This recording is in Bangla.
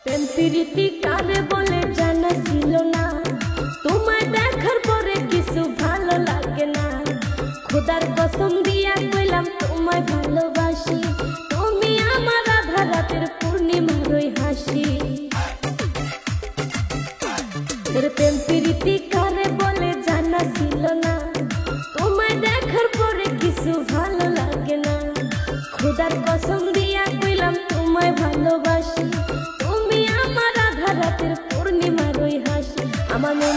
প্রেম প্রীতি কারে বলে জানা ছিল না, তোমায় দেখার পরে কিছু ভালো লাগে না। খোদার কসম দিয়া কইলাম তোমায় ভালোবাসি, তুমি আমার আধা রাতের পূর্ণিমার ওই হাসি। প্রেম প্রীতি কারে বলে জানা ছিল না, তোমায় দেখার পরে কিছু ভালো লাগে না। খোদার কসম দিয়া কইলাম তোমায় ভালোবাসি, তুমি আমার আধা রাতের পূর্ণিমার ওই হাসি। আমার মন